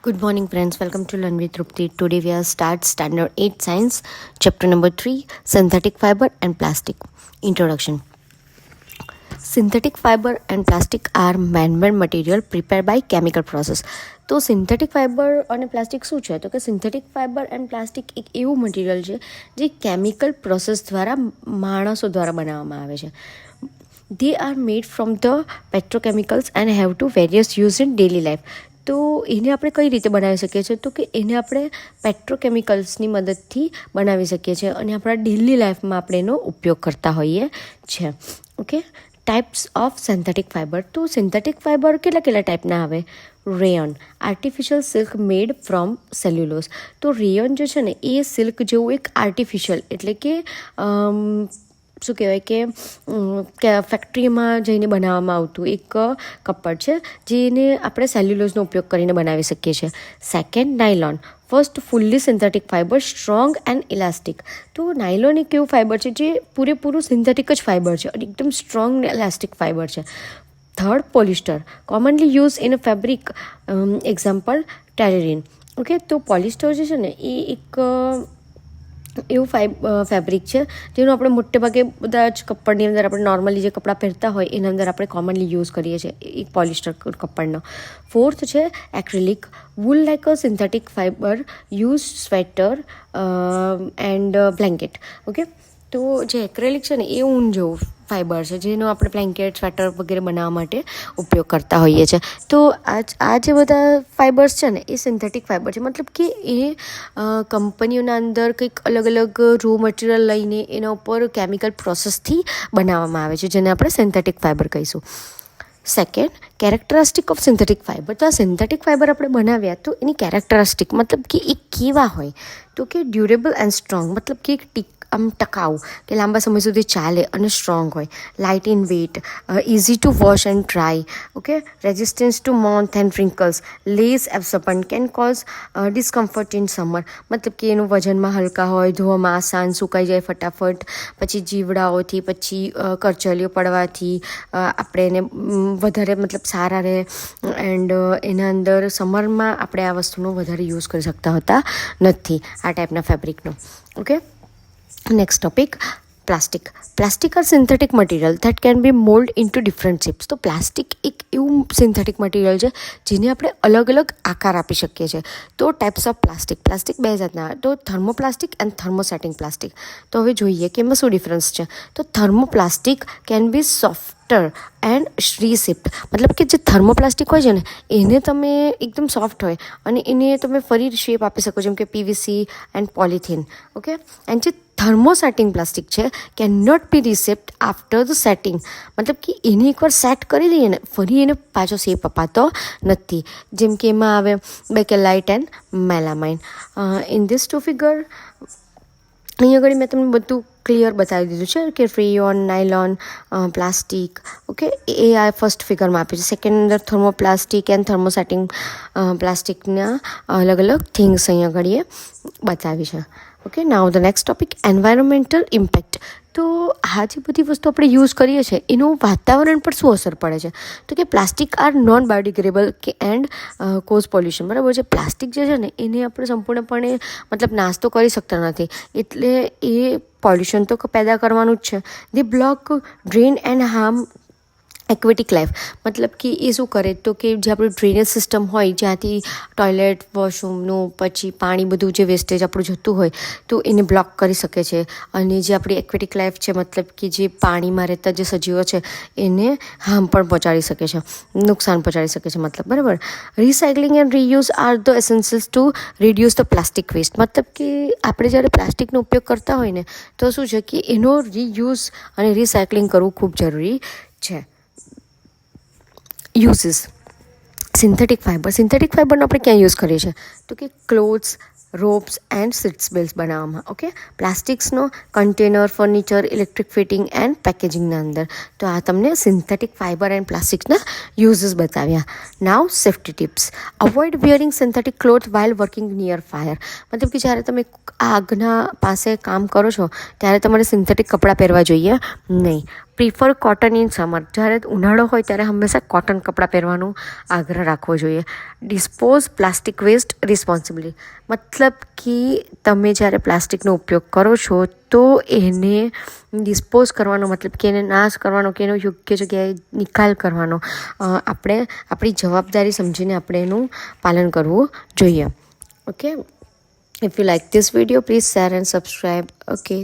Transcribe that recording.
Good morning, friends. Welcome to Learn with Trupti. Today we are start Standard 8 Science, Chapter number 3, Synthetic Fiber and Plastic. Introduction. Synthetic fiber and plastic are man-made material prepared by chemical process. તો synthetic fibre અને plastic શું છે? તો કે synthetic fibre and plastic એક એવું material છે જે કેમિકલ પ્રોસેસ દ્વારા માણસો દ્વારા બનાવવામાં આવે છે. They are made from the petrochemicals and have to various use in daily life. તો એને આપણે કઈ રીતે બનાવી શકીએ છીએ? તો કે એને આપણે પેટ્રોકેમિકલ્સની મદદથી બનાવી શકીએ છીએ અને આપણા ડેલી લાઈફમાં આપણે એનો ઉપયોગ કરતા હોઈએ છીએ. Okay, types of synthetic fibre. તો સિન્થેટિક ફાઇબર કેટલા ટાઈપના આવે? Rayon, artificial silk made from cellulose. તો રેયોન જે છે ને એ સિલ્ક જેવું એક આર્ટિફિશિયલ એટલે કે શું કહેવાય કે ફેક્ટરીમાં જઈને બનાવવામાં આવતું એક કપડ છે જેને આપણે સેલ્યુલોઝનો ઉપયોગ કરીને બનાવી શકીએ છીએ. Second, nylon. First, fully synthetic fibre, strong and elastic. તો નાયલોન એક એવું ફાઇબર છે જે પૂરેપૂરું સિન્થેટિક જ ફાઇબર છે અને એકદમ સ્ટ્રોંગ ને ઇલાસ્ટિક ફાઇબર છે. Third, polyester, commonly use in fabric, example terylene. Okay, તો પોલિસ્ટર જે છે ને એ એક એવું ફેબ્રિક છે જેનું આપણે મોટે ભાગે બધા જ કપડની અંદર આપણે નોર્મલી જે કપડાં પહેરતા હોય એના અંદર આપણે કોમનલી યુઝ કરીએ છીએ એક પોલિસ્ટર કપડનો. ફોર્થ છે acrylic, wool like a synthetic fibre, use sweater and blanket. Okay, તો જે એક્રેલિક છે ને એ ઊન જેવું ફાઇબર છે જેનો આપણે બ્લેન્કેટ, સ્વેટર વગેરે બનાવવા માટે ઉપયોગ કરતા હોઈએ છીએ. તો આ જે બધા ફાઇબર્સ છે ને એ સિન્થેટિક ફાઇબર છે, મતલબ કે એ કંપનીઓના અંદર કંઈક અલગ અલગ રો મટીરિયલ લઈને એના ઉપર કેમિકલ પ્રોસેસથી બનાવવામાં આવે છે જેને આપણે સિન્થેટિક ફાઇબર કહીશું. Second, characteristic of synthetic fibre. તો આ સિન્થેટિક ફાઇબર આપણે બનાવ્યા તો એની કેરેક્ટરિસ્ટિક મતલબ કે એ કેવા હોય? તો કે ડ્યુરેબલ એન્ડ સ્ટ્રોંગ, મતલબ કે ટકાઉ કે લાંબા સમય સુધી ચાલે અને સ્ટ્રોંગ હોય. Light in weight, easy to wash and dry. Okay, resistance to moth and wrinkles, less absorbent, can cause discomfort in summer. મતલબ કે એનું વજનમાં હલકા હોય, ધોવામાં આસાન, સુકાઈ જાય ફટાફટ, પછી જીવડાઓથી, પછી કરચલીઓ પડવાથી આપણે એને વધારે મતલબ સારા રહે એન્ડ એના અંદર સમરમાં આપણે આ વસ્તુનો વધારે યુઝ કરી શકતા હોતા નથી આ ટાઈપના ફેબ્રિકનો. Okay, next topic, plastic. Plastic are synthetic material that can be molded into different shapes. તો પ્લાસ્ટિક એક એવું સિન્થેટિક મટીરિયલ છે જેને આપણે અલગ અલગ આકાર આપી શકીએ છીએ. તો ટાઈપ્સ ઓફ પ્લાસ્ટિક બે જાતના. તો થર્મોપ્લાસ્ટિક એન્ડ થર્મોસેટિંગ પ્લાસ્ટિક. તો હવે જોઈએ કે એમાં શું ડિફરન્સ છે. તો થર્મોપ્લાસ્ટિક કેન બી સોફ્ટર એન્ડ રીશેપ્ડ, મતલબ કે જે થર્મોપ્લાસ્ટિક હોય છે ને એને તમે એકદમ સોફ્ટ હોય અને એને તમે ફરી શેપ આપી શકો જેમ કે PVC and polythene. Okay, and જે થર્મોસેટિંગ પ્લાસ્ટિક છે can not be reshaped after the setting, મતલબ કે એને એકવાર સેટ કરી દઈએ ને ફરી એને પાછો શેપ અપાતો નથી. જેમ કે એમાં આવે Bakelite and melamine. In this two figure અહીંયા આગળ મેં તમને બધું ક્લિયર બતાવી દીધું છે કે રેયોન, નાયલોન, પ્લાસ્ટિક. ઓકે, એ આ ફર્સ્ટ ફિગરમાં આપે છે. સેકન્ડ અંદર થર્મોપ્લાસ્ટિક એન્ડ થર્મોસેટિંગ પ્લાસ્ટિકના અલગ અલગ થિંગ્સ અહીંયા આગળ બતાવી છે. Okay, now the next topic, environmental impact. તો આ જે બધી વસ્તુ આપણે યુઝ કરીએ છીએ એનું વાતાવરણ પર શું અસર પડે છે? તો કે પ્લાસ્ટિક આર નોન બાયોડિગ્રેડેબલ કે એન્ડ કોઝ પોલ્યુશન. બરાબર છે, પ્લાસ્ટિક જે છે ને એને આપણે સંપૂર્ણપણે મતલબ નાશ તો કરી શકતા નથી એટલે એ પોલ્યુશન તો પેદા કરવાનું જ છે. The block, drain and harm aquatic life, મતલબ કે એ શું કરે તો કે જે આપણું ડ્રેનેજ સિસ્ટમ હોય જ્યાંથી ટોયલેટ, વોશરૂમનું પછી પાણી બધું જે વેસ્ટેજ આપણું જતું હોય તો એને બ્લોક કરી શકે છે. અને જે આપણી એક્વેટિક લાઈફ છે મતલબ કે જે પાણીમાં રહેતા જે સજીવો છે એને હાર્મ પણ પહોંચાડી શકે છે, નુકસાન પહોંચાડી શકે છે મતલબ. બરાબર. Recycling and reuse are the essentials to reduce the plastic waste. મતલબ કે આપણે જ્યારે પ્લાસ્ટિકનો ઉપયોગ કરતા હોય ને તો શું છે કે એનો રીયુઝ અને રિસાયકલિંગ કરવું ખૂબ જરૂરી છે. યુઝીસ. સિન્થેટિક ફાઇબરનો આપણે ક્યાં યુઝ કરીએ છીએ? તો કે clothes, ropes and seats belt બનાવવામાં. ઓકે, પ્લાસ્ટિક્સનો container, furniture, electric fitting and પેકેજિંગના અંદર. તો આ તમને સિન્થેટિક ફાઇબર એન્ડ પ્લાસ્ટિક્સના યુઝીસ બતાવ્યા. Now safety tips. Avoid wearing synthetic cloth while working near fire. મતલબ કે જ્યારે તમે આગના પાસે કામ કરો છો ત્યારે તમારે સિન્થેટિક કપડાં પહેરવા જોઈએ નહીં. Prefer cotton in summer. જ્યારે ઉનાળો હોય ત્યારે હંમેશા કોટન કપડાં પહેરવાનો આગ્રહ રાખવો જોઈએ. Dispose plastic waste responsibly. મતલબ કે તમે જ્યારે પ્લાસ્ટિકનો ઉપયોગ કરો છો તો એને ડિસ્પોઝ કરવાનો, મતલબ કે એને નાશ કરવાનો, કે એનો યોગ્ય જગ્યાએ નિકાલ કરવાનો આપણે આપણી જવાબદારી સમજીને આપણે એનું પાલન કરવું જોઈએ. Okay, if you like this video, please share and subscribe. Okay.